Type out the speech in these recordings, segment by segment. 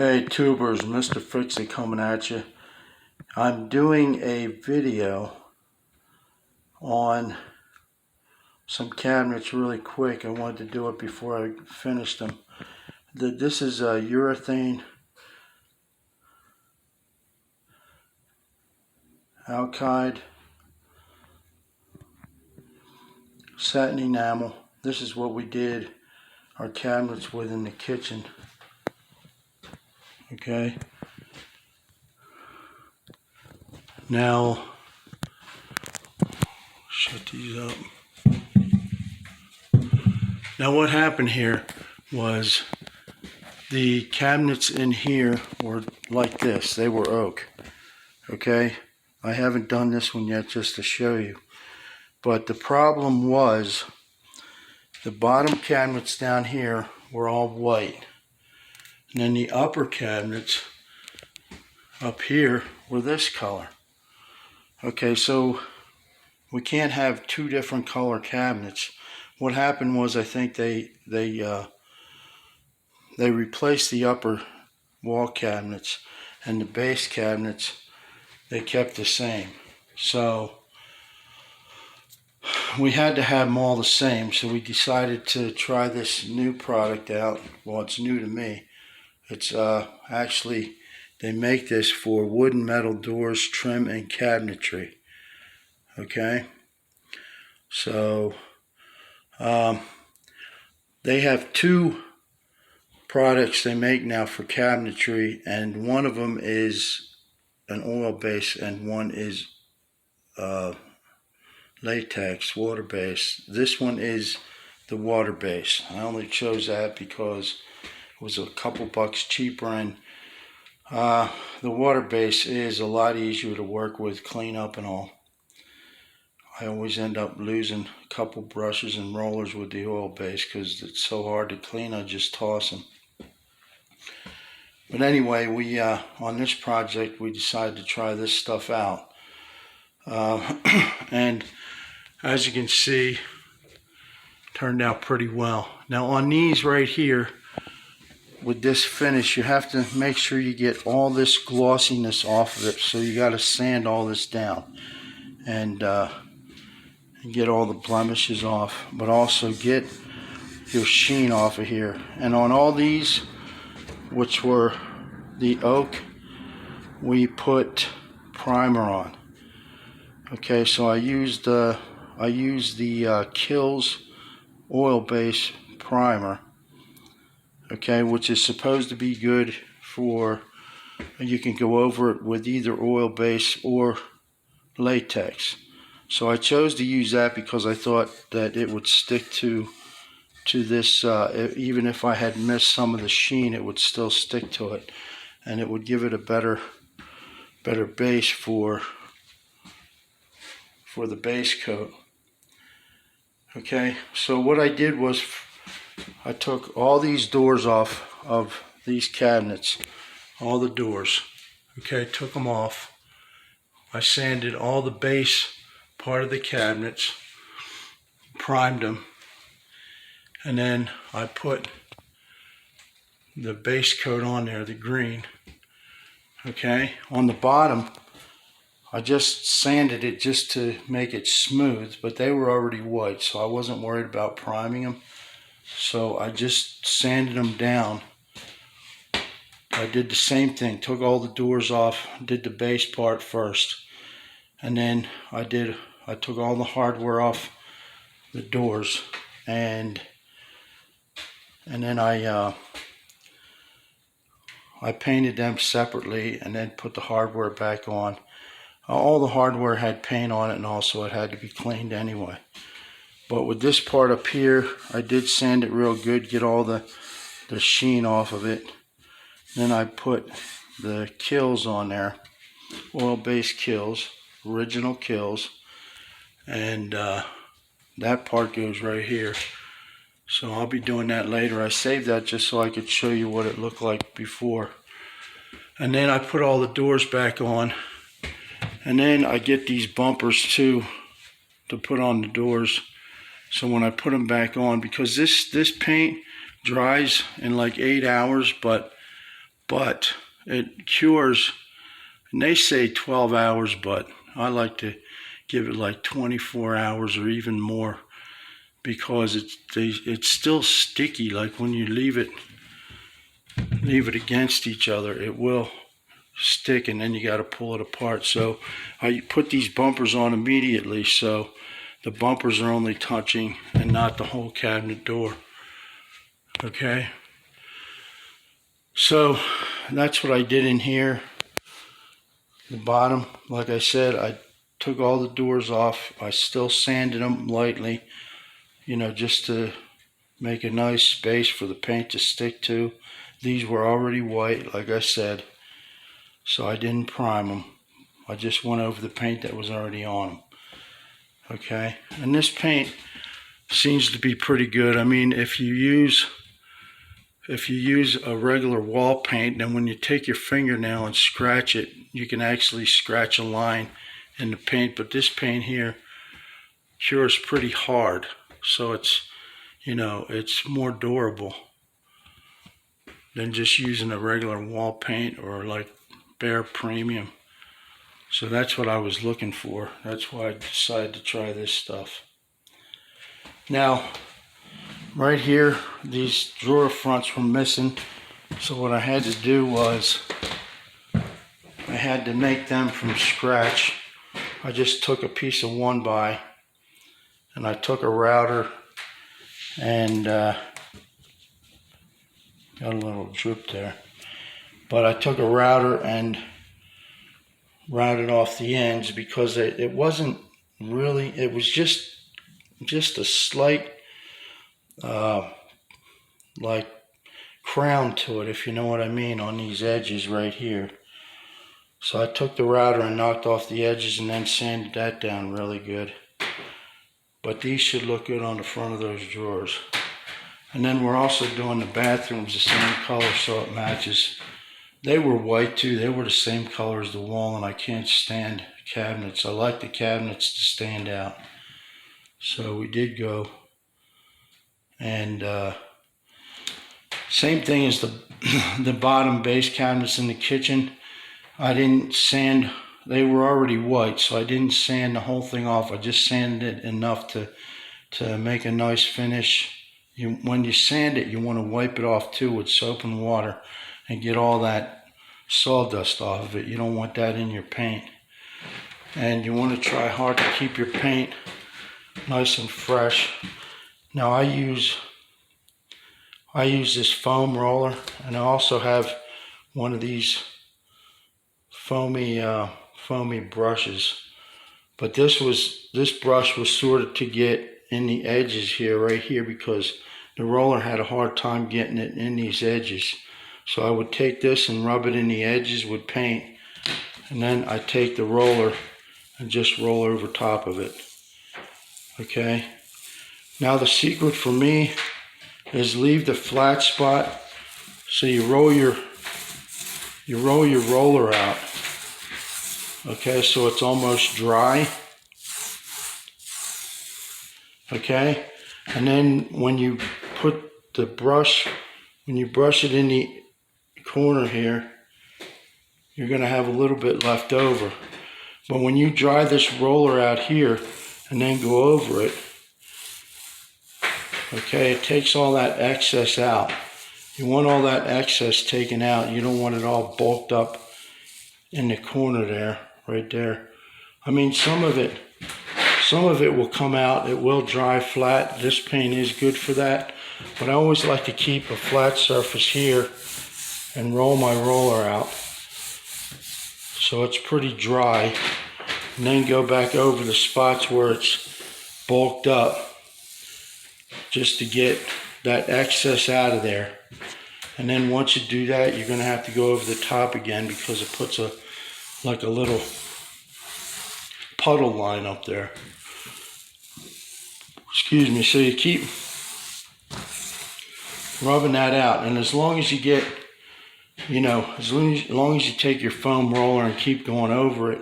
Hey tubers, Mr. Fixie coming at you. I'm doing a video on some cabinets really quick. I wanted to do it before I finished them. This is a urethane alkyd satin enamel. This is what we did our cabinets with in the kitchen. Okay. Now, shut these up. Now what happened here was the cabinets in here were like this. They were oak. Okay. I haven't done this one yet just to show you. But the problem was the bottom cabinets down here were all white. And then the upper cabinets up here were this color. Okay, so we can't have two different color cabinets. What happened was I think they replaced the upper wall cabinets, and the base cabinets they kept the same. So we had to have them all the same, so we decided to try this new product out. Well, it's new to me. It's actually, they make this for wood and metal doors, trim, and cabinetry. Okay, so they have two products they make now for cabinetry, and one of them is an oil base and one is latex, water base. This one is the water base. I only chose that because it was a couple bucks cheaper, and the water base is a lot easier to work with, clean up and all. I always end up losing a couple brushes and rollers with the oil base because it's so hard to clean. I just toss them. But anyway, we on this project we decided to try this stuff out, and as you can see, turned out pretty well. Now on these right here, with this finish, you have to make sure you get all this glossiness off of it. So you got to sand all this down and get all the blemishes off, but also get your sheen off of here. And on all these, which were the oak, we put primer on. Okay, so I used the Kills oil base primer. Okay, which is supposed to be good for, you can go over it with either oil base or latex. So I chose to use that because I thought that it would stick to this, even if I had missed some of the sheen, it would still stick to it, and it would give it a better base for the base coat. Okay, so what I did was I took all these doors off of these cabinets, all the doors. Okay, took them off. I sanded all the base part of the cabinets, primed them, and then I put the base coat on there, the green. Okay, on the bottom, I just sanded it just to make it smooth, but they were already white, so I wasn't worried about priming them. So I just sanded them down. I did the same thing, took all the doors off, did the base part first, and then I took all the hardware off the doors, and then I painted them separately and then put the hardware back on. All the hardware had paint on it, and also it had to be cleaned anyway. But with this part up here, I did sand it real good, get all the sheen off of it. Then I put the Kills on there, oil-based Kills, original Kills, and that part goes right here. So I'll be doing that later. I saved that just so I could show you what it looked like before. And then I put all the doors back on, and then I get these bumpers too to put on the doors. So when I put them back on, because this paint dries in like 8 hours, but but it cures, and they say 12 hours, but I like to give it like 24 hours or even more, because it's still sticky. Like when you leave it against each other, it will stick, and then you got to pull it apart. So I put these bumpers on immediately, so the bumpers are only touching and not the whole cabinet door. Okay, so that's what I did in here. The bottom, like I said, I took all the doors off. I still sanded them lightly, just to make a nice space for the paint to stick to. These were already white, like I said, so I didn't prime them. I just went over the paint that was already on them. Okay, and this paint seems to be pretty good. I mean, if you use a regular wall paint, then when you take your fingernail and scratch it, you can actually scratch a line in the paint. But this paint here cures pretty hard, so it's more durable than just using a regular wall paint or like Behr Premium. So that's what I was looking for. That's why I decided to try this stuff. Now, right here, these drawer fronts were missing. So what I had to do was, I had to make them from scratch. I just took a piece of 1x, and I took a router and got a little droop there. But I took a router and routed off the ends, because it wasn't really, it was just a slight like crown to it, if you know what I mean, on these edges right here. So I took the router and knocked off the edges and then sanded that down really good. But these should look good on the front of those drawers. And then we're also doing the bathrooms the same color so it matches. They were white too. They were the same color as the wall, and I can't stand cabinets. I like the cabinets to stand out. So we did go. And same thing as the bottom base cabinets in the kitchen. I didn't sand. They were already white, so I didn't sand the whole thing off. I just sanded it enough to make a nice finish. When you sand it, you want to wipe it off too with soap and water and get all that sawdust off of it. You don't want that in your paint. And you want to try hard to keep your paint nice and fresh. Now I use this foam roller, and I also have one of these foamy brushes. But this brush was sort of to get in the edges here, right here, because the roller had a hard time getting it in these edges. So I would take this and rub it in the edges with paint, and then I take the roller and just roll over top of it. Okay. Now the secret for me is leave the flat spot. So you roll your roller out. Okay, so it's almost dry. Okay, and then when you put the brush, when you brush it in the corner here, you're going to have a little bit left over. But when you dry this roller out here and then go over it, okay, it takes all that excess out. You want all that excess taken out. You don't want it all bulked up in the corner there, right there. I mean, some of it will come out. It will dry flat. This paint is good for that. But I always like to keep a flat surface here and roll my roller out so it's pretty dry. And then go back over the spots where it's bulked up, just to get that excess out of there. And then once you do that, you're going to have to go over the top again, because it puts like a little puddle line up there. Excuse me. So you keep rubbing that out, and as long as you get, as long as you take your foam roller and keep going over it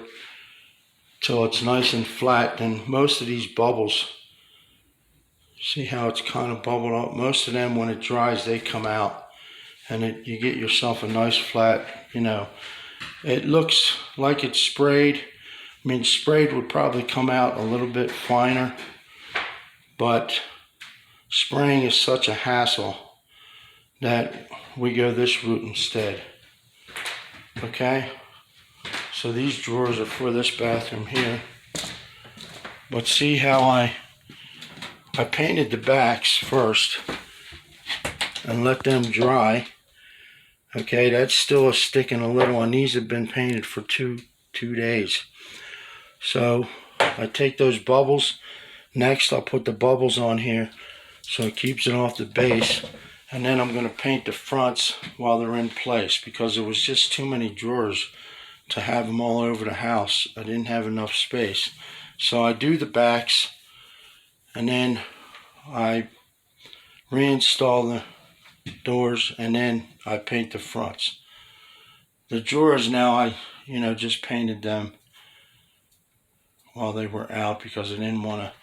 till it's nice and flat, then most of these bubbles, see how it's kind of bubbled up? Most of them, when it dries, they come out. and you get yourself a nice flat, it looks like it's sprayed. I mean, sprayed would probably come out a little bit finer, but spraying is such a hassle that we go this route instead. Okay, so these drawers are for this bathroom here. But see how I painted the backs first and let them dry. Okay, that's still sticking a little, and these have been painted for two days. So I take those bubbles. Next, I'll put the bubbles on here so it keeps it off the base. And then I'm going to paint the fronts while they're in place, because it was just too many drawers to have them all over the house. I didn't have enough space. So I do the backs, and then I reinstall the doors, and then I paint the fronts. The drawers now, I just painted them while they were out because I didn't want to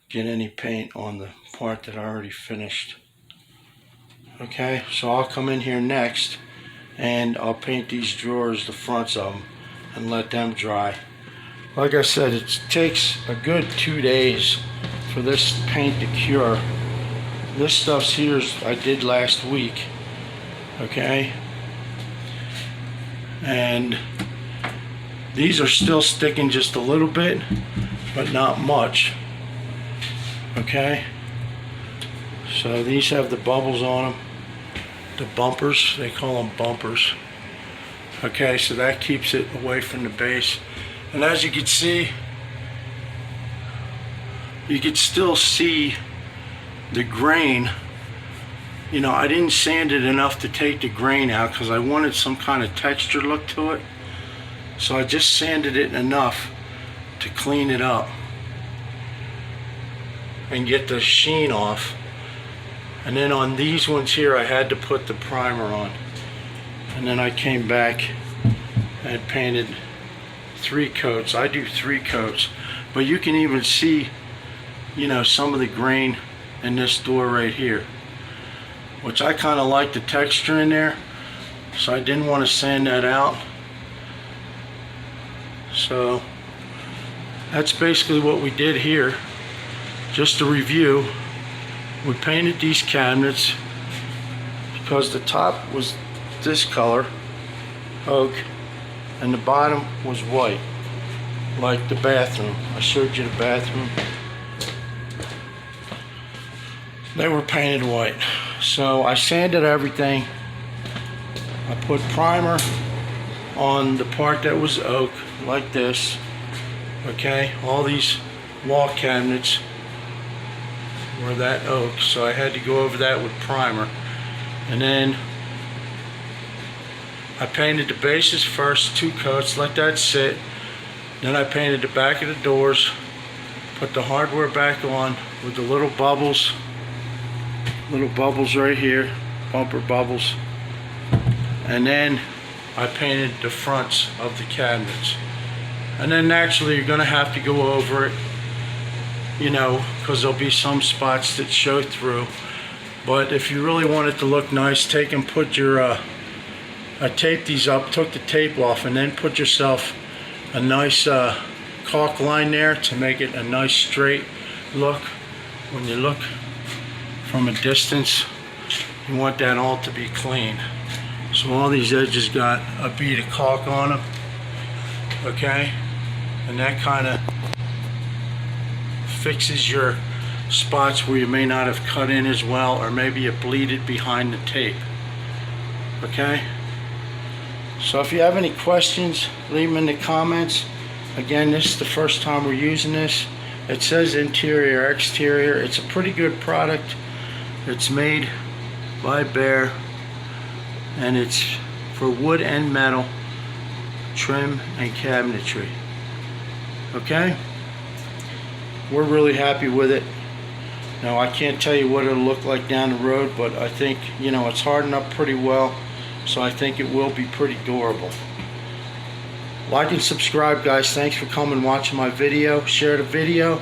get any paint on the part that I already finished. Okay, so I'll come in here next and I'll paint these drawers, the fronts of them, and let them dry. Like I said, it takes a good 2 days for this paint to cure. This stuff's here I did last week. Okay, and these are still sticking just a little bit, but not much. Okay, so these have the bubbles on them, the bumpers, they call them bumpers. Okay, so that keeps it away from the base. And as you can see, you can still see the grain. I didn't sand it enough to take the grain out because I wanted some kind of texture look to it. So I just sanded it enough to clean it up and get the sheen off. And then on these ones here, I had to put the primer on. And then I came back and painted 3 coats. I do 3 coats. But you can even see, some of the grain in this door right here, which I kind of like the texture in there. So I didn't want to sand that out. So that's basically what we did here. Just to review, we painted these cabinets because the top was this color, oak, and the bottom was white, like the bathroom. I showed you the bathroom. They were painted white. So I sanded everything. I put primer on the part that was oak, like this. Okay, all these wall cabinets were that oak, so I had to go over that with primer. And then I painted the bases first, 2 coats, let that sit. Then I painted the back of the doors, put the hardware back on with the little bubbles right here, bumper bubbles. And then I painted the fronts of the cabinets. And then naturally you're gonna have to go over it, because there'll be some spots that show through. But if you really want it to look nice, take and put your, I taped these up, took the tape off, and then put yourself a nice caulk line there to make it a nice straight look. When you look from a distance, you want that all to be clean. So all these edges got a bead of caulk on them, okay? And that kind of fixes your spots where you may not have cut in as well, or maybe you bleeded behind the tape, okay? So if you have any questions, leave them in the comments. Again, this is the first time we're using this. It says interior, exterior. It's a pretty good product. It's made by Behr, and it's for wood and metal trim and cabinetry. Okay, we're really happy with it. Now I can't tell you what it'll look like down the road, but I think it's hardened up pretty well, so I think it will be pretty durable. Like and subscribe, guys. Thanks for coming and watching my video. Share the video.